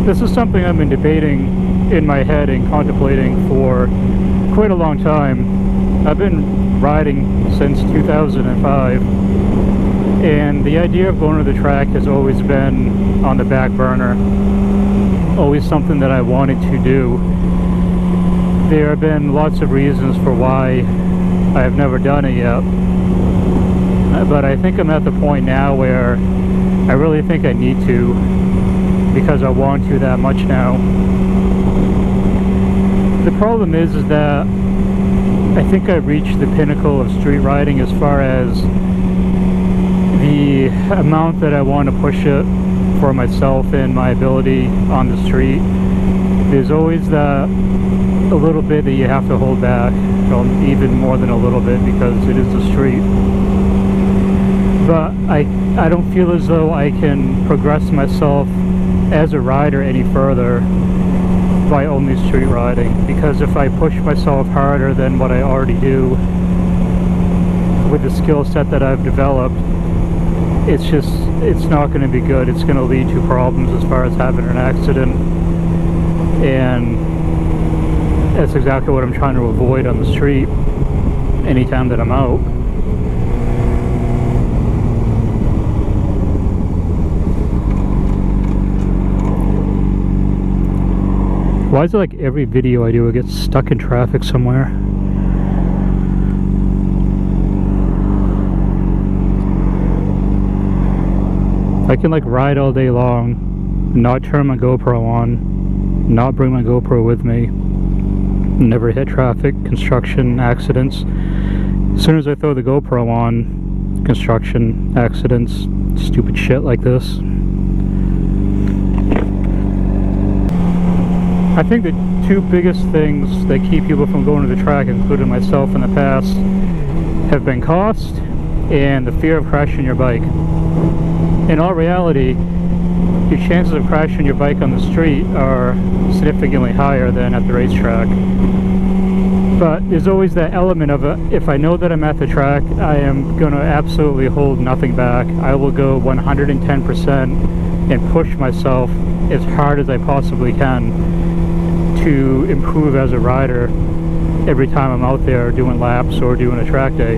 This is something I've been debating in my head and contemplating for quite a long time. I've been riding since 2005, and the idea of going to the track has always been on the back burner. Always something that I wanted to do. There have been lots of reasons for why I have never done it yet, but I think I'm at the point now where I really think I need to, because I want to that much now. The problem is that I think I've reached the pinnacle of street riding as far as the amount that I want to push it for myself and my ability on the street. There's always that a little bit that you have to hold back, even more than a little bit, because it is the street. But I don't feel as though I can progress myself as a rider any further by only street riding, because if I push myself harder than what I already do with the skill set that I've developed, it's not going to be good. It's going to lead to problems as far as having an accident, and that's exactly what I'm trying to avoid on the street anytime that I'm out. Why is it like every video I do, it gets stuck in traffic somewhere? I can like ride all day long, not turn my GoPro on, not bring my GoPro with me, never hit traffic, construction, accidents. As soon as I throw the GoPro on, construction, accidents, stupid shit like this. I think the two biggest things that keep people from going to the track, including myself in the past, have been cost and the fear of crashing your bike. In all reality, your chances of crashing your bike on the street are significantly higher than at the racetrack. But there's always that element of it. If I know that I'm at the track, I am going to absolutely hold nothing back. I will go 110% and push myself as hard as I possibly can to improve as a rider every time I'm out there doing laps or doing a track day.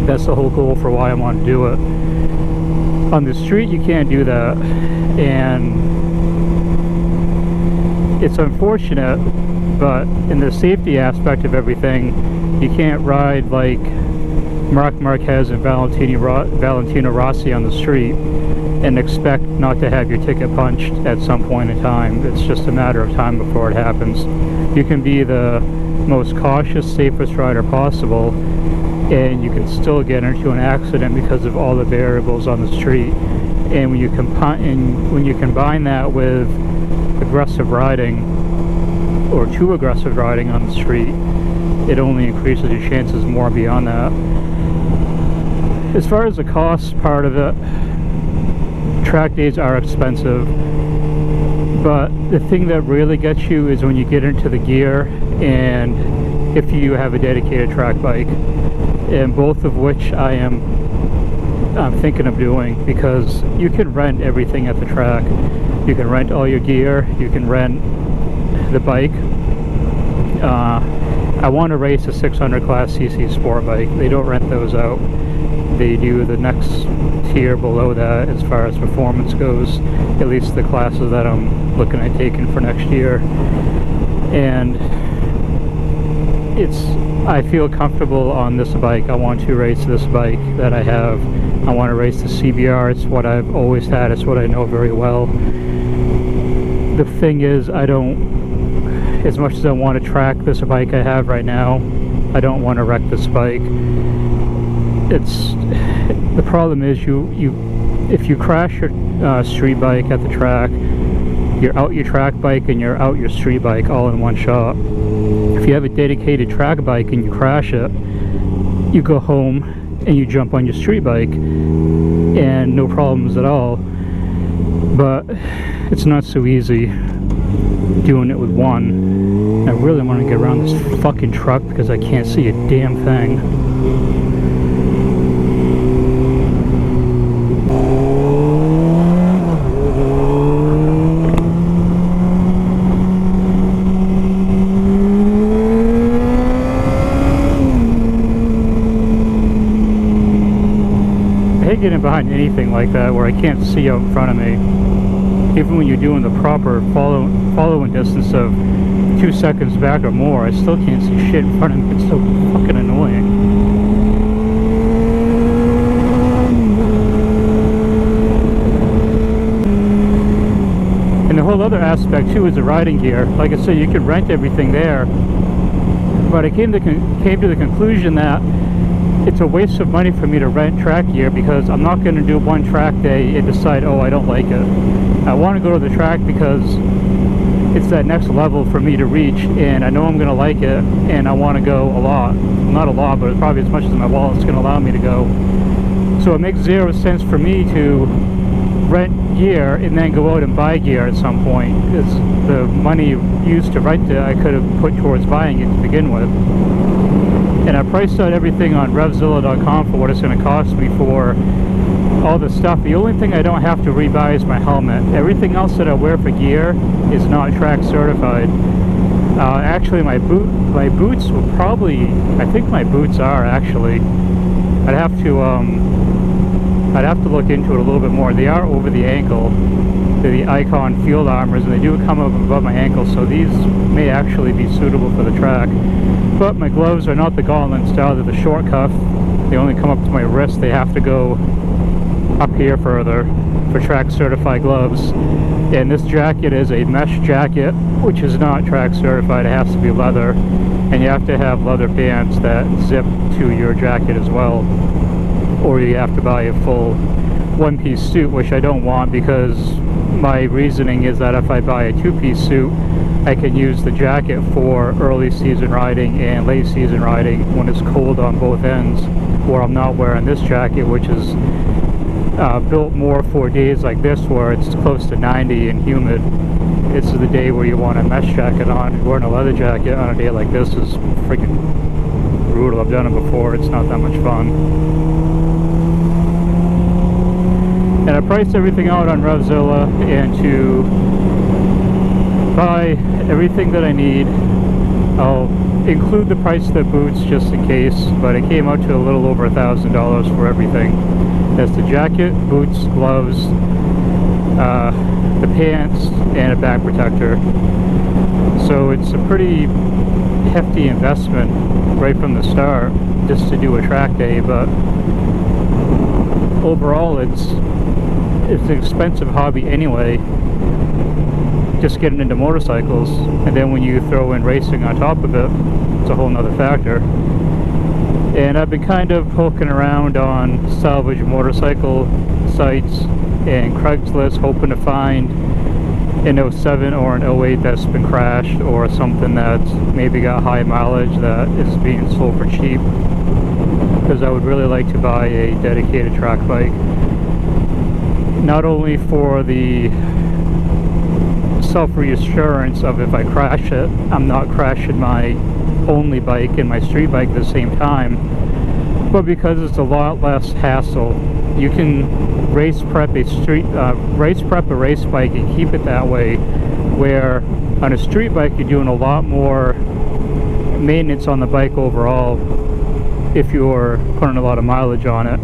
That's the whole goal for why I want to do it. On the street you can't do that, and it's unfortunate, but in the safety aspect of everything, you can't ride like Marc Marquez and Valentino Rossi on the street and expect not to have your ticket punched at some point in time. It's just a matter of time before it happens. You can be the most cautious, safest rider possible, and you can still get into an accident because of all the variables on the street. And when you combine that with aggressive riding, or too aggressive riding on the street, it only increases your chances more beyond that. As far as the cost part of it, track days are expensive, but the thing that really gets you is when you get into the gear, and if you have a dedicated track bike, and both of which I'm thinking of doing, because you can rent everything at the track. You can rent all your gear, you can rent the bike. I want to race a 600 class CC sport bike. They don't rent those out. They do the next tier below that as far as performance goes, at least the classes that I'm looking at taking for next year. And I feel comfortable on this bike. I want to race this bike that I have. I want to race the CBR. It's what I've always had. It's what I know very well. The thing is, as much as I want to track this bike I have right now, I don't want to wreck this bike. The problem is if you crash your street bike at the track, you're out your track bike and you're out your street bike all in one shot. If you have a dedicated track bike and you crash it, you go home and you jump on your street bike and no problems at all. But it's not so easy doing it with one. I really want to get around this fucking truck because I can't see a damn thing. can't get in behind anything like that where I can't see out in front of me. Even when you're doing the proper following distance of 2 seconds back or more, I still can't see shit in front of me. It's so fucking annoying. And the whole other aspect too is the riding gear. Like I said, you could rent everything there, but I came to the conclusion that it's a waste of money for me to rent track gear, because I'm not going to do one track day and decide, oh, I don't like it. I want to go to the track because it's that next level for me to reach, and I know I'm going to like it, and I want to go a lot. Not a lot, but probably as much as my wallet's going to allow me to go. So it makes zero sense for me to rent gear and then go out and buy gear at some point, because the money used to rent it I could have put towards buying it to begin with. And I priced out everything on RevZilla.com for what it's going to cost me for all the stuff. The only thing I don't have to rebuy is my helmet. Everything else that I wear for gear is not track certified. Actually, my boots will probably, I think my boots are actually. I'd have to look into it a little bit more. They are over the ankle. They're the Icon Field Armors, and they do come up above my ankle, so these may actually be suitable for the track. But my gloves are not the gauntlet style, they're the short cuff. They only come up to my wrist. They have to go up here further for track certified gloves. And this jacket is a mesh jacket, which is not track certified. It has to be leather, and you have to have leather pants that zip to your jacket as well, or you have to buy a full one-piece suit, which I don't want, because my reasoning is that if I buy a two-piece suit, I can use the jacket for early season riding and late season riding when it's cold on both ends, where I'm not wearing this jacket, which is built more for days like this where it's close to 90 and humid. This is the day where you want a mesh jacket on. Wearing a leather jacket on a day like this is freaking brutal. I've done it before. It's not that much fun. And I priced everything out on RevZilla, and to buy everything that I need, I'll include the price of the boots just in case, but it came out to a little over $1,000 for everything. That's the jacket, boots, gloves, the pants, and a back protector. So it's a pretty hefty investment right from the start just to do a track day, but overall it's an expensive hobby anyway, just getting into motorcycles, and then when you throw in racing on top of it, it's a whole nother factor. And I've been kind of poking around on salvage motorcycle sites and Craigslist, hoping to find an 07 or an 08 that's been crashed, or something that's maybe got high mileage that is being sold for cheap, because I would really like to buy a dedicated track bike, not only for the self-reassurance of if I crash it, I'm not crashing my only bike and my street bike at the same time, but because it's a lot less hassle. You can race prep a race bike and keep it that way, where on a street bike you're doing a lot more maintenance on the bike overall if you're putting a lot of mileage on it.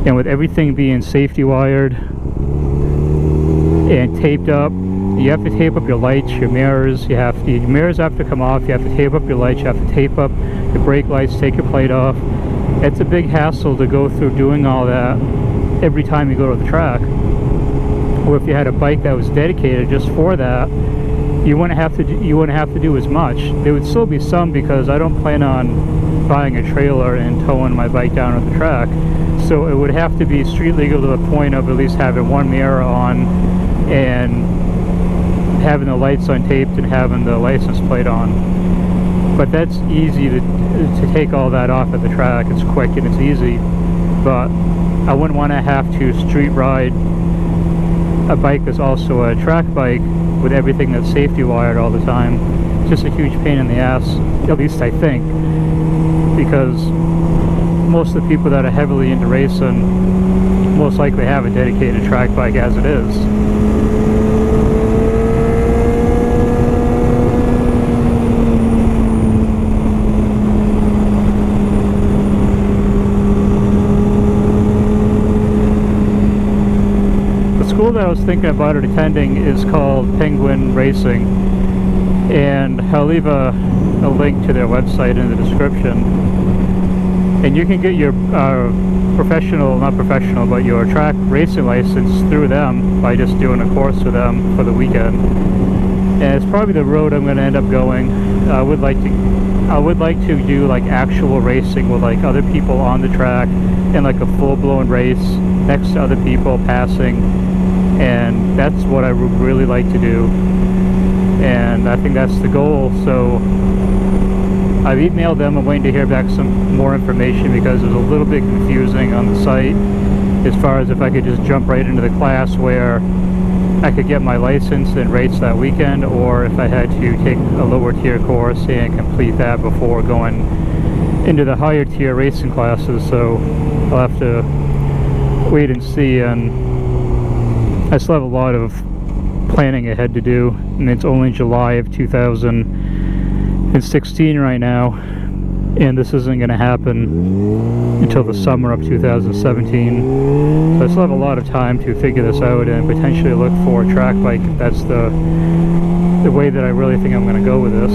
And with everything being safety wired and taped up, you have to tape up your lights, your mirrors. Your mirrors have to come off. You have to tape up your lights. You have to tape up your brake lights, take your plate off. It's a big hassle to go through doing all that every time you go to the track. Or if you had a bike that was dedicated just for that, you wouldn't have to do as much. There would still be some, because I don't plan on buying a trailer and towing my bike down to the track. So it would have to be street legal to the point of at least having one mirror on and having the lights untaped and having the license plate on. But that's easy to take all that off at the track. It's quick and it's easy, but I wouldn't want to have to street ride a bike that's also a track bike with everything that's safety wired all the time. It's just a huge pain in the ass, at least I think, because most of the people that are heavily into racing most likely have a dedicated track bike as it is. that I was thinking about attending is called Penguin Racing, and I'll leave a link to their website in the description. And you can get your not professional, but your track racing license through them by just doing a course with them for the weekend. And it's probably the road I'm going to end up going. I would like to do like actual racing with like other people on the track and like a full-blown race next to other people passing, and that's what I would really like to do, and I think that's the goal. So I've emailed them. I'm waiting to hear back some more information because it was a little bit confusing on the site as far as if I could just jump right into the class where I could get my license and race that weekend, or if I had to take a lower tier course and complete that before going into the higher tier racing classes. So I'll have to wait and see, and I still have a lot of planning ahead to do, and it's only July of 2016 right now, and this isn't going to happen until the summer of 2017. So I still have a lot of time to figure this out and potentially look for a track bike if that's the way that I really think I'm going to go with this.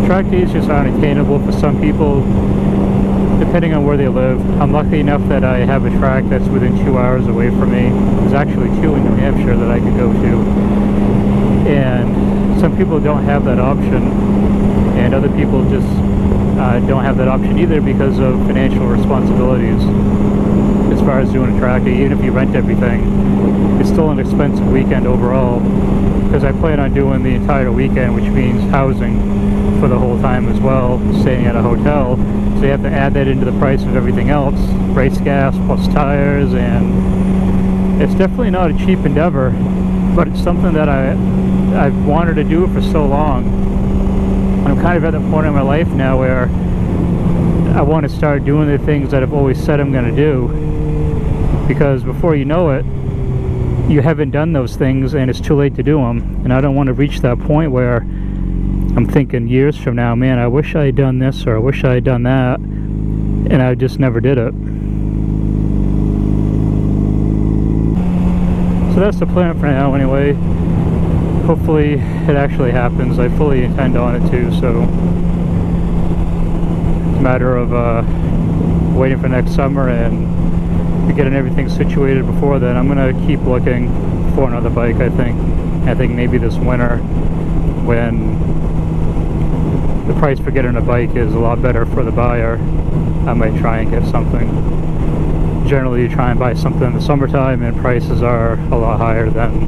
Track days just aren't attainable for some people, depending on where they live. I'm lucky enough that I have a track that's within 2 hours away from me. There's actually 2 in New Hampshire that I could go to. And some people don't have that option, and other people just don't have that option either because of financial responsibilities. As far as doing a track day, even if you rent everything, it's still an expensive weekend overall, because I plan on doing the entire weekend, which means housing for the whole time as well, staying at a hotel. So you have to add that into the price of everything else, race gas plus tires, and it's definitely not a cheap endeavor, but it's something that I've wanted to do for so long. I'm kind of at the point in my life now where I want to start doing the things that I've always said I'm going to do, because before you know it, you haven't done those things and it's too late to do them. And I don't want to reach that point where I'm thinking years from now, man, I wish I had done this or I wish I had done that, and I just never did it. So that's the plan for now anyway. Hopefully it actually happens. I fully intend on it too, so it's a matter of waiting for next summer and getting everything situated before then. I'm going to keep looking for another bike, I think. I think maybe this winter, when the price for getting a bike is a lot better for the buyer, I might try and get something. Generally you try and buy something in the summertime and prices are a lot higher than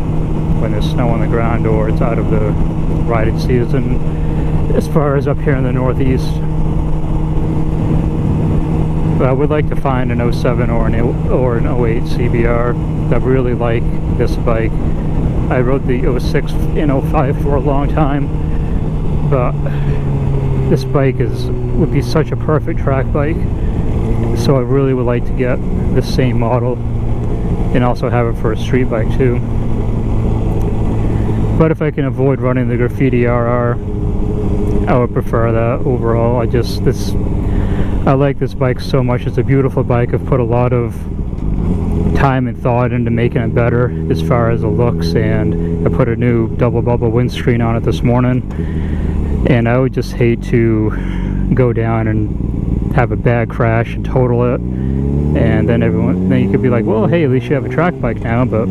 when there's snow on the ground or it's out of the riding season, as far as up here in the Northeast. But I would like to find an 07 or an 08 CBR. I really like this bike. I rode the 06 and 05 for a long time, but this bike would be such a perfect track bike. So I really would like to get the same model and also have it for a street bike too. But if I can avoid running the Graffiti RR, I would prefer that overall. I like this bike so much. It's a beautiful bike. I've put a lot of time and thought into making it better as far as the looks, and I put a new double bubble windscreen on it this morning, and I would just hate to go down and have a bad crash and total it, and then you could be like, well, hey, at least you have a track bike now. But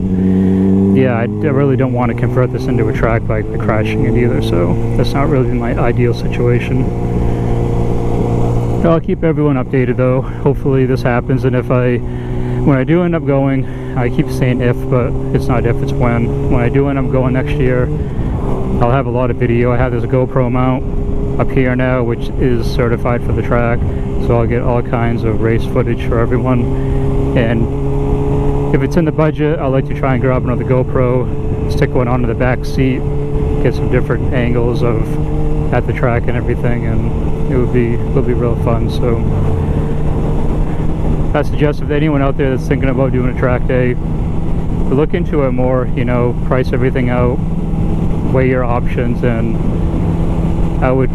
yeah, I really don't want to convert this into a track bike by crashing it either, so that's not really my ideal situation. I'll keep everyone updated though. Hopefully this happens, and when I do end up going, I keep saying if, but it's not if, it's when I do end up going next year, I'll have a lot of video. I have this GoPro mount up here now, which is certified for the track, so I'll get all kinds of race footage for everyone. And if it's in the budget, I'd like to try and grab another GoPro, stick one onto the back seat, get some different angles at the track and everything, and it'll be real fun. So I suggest if anyone out there that's thinking about doing a track day, to look into it more, price everything out, weigh your options, and I would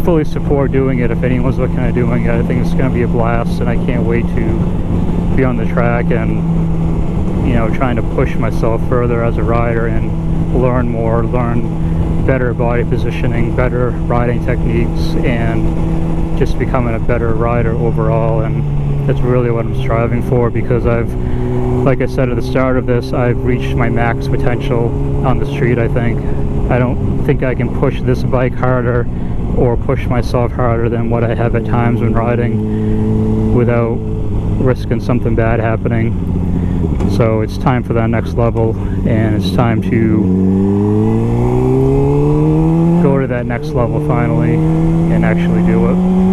fully support doing it if anyone's looking at doing it. I think it's going to be a blast, and I can't wait to be on the track and, you know, trying to push myself further as a rider and learn more, learn better body positioning, better riding techniques, and just becoming a better rider overall. And that's really what I'm striving for, because like I said at the start of this, I've reached my max potential on the street, I think. I don't think I can push this bike harder or push myself harder than what I have at times when riding without risking something bad happening. So it's time for that next level, and it's time to go to that next level finally and actually do it.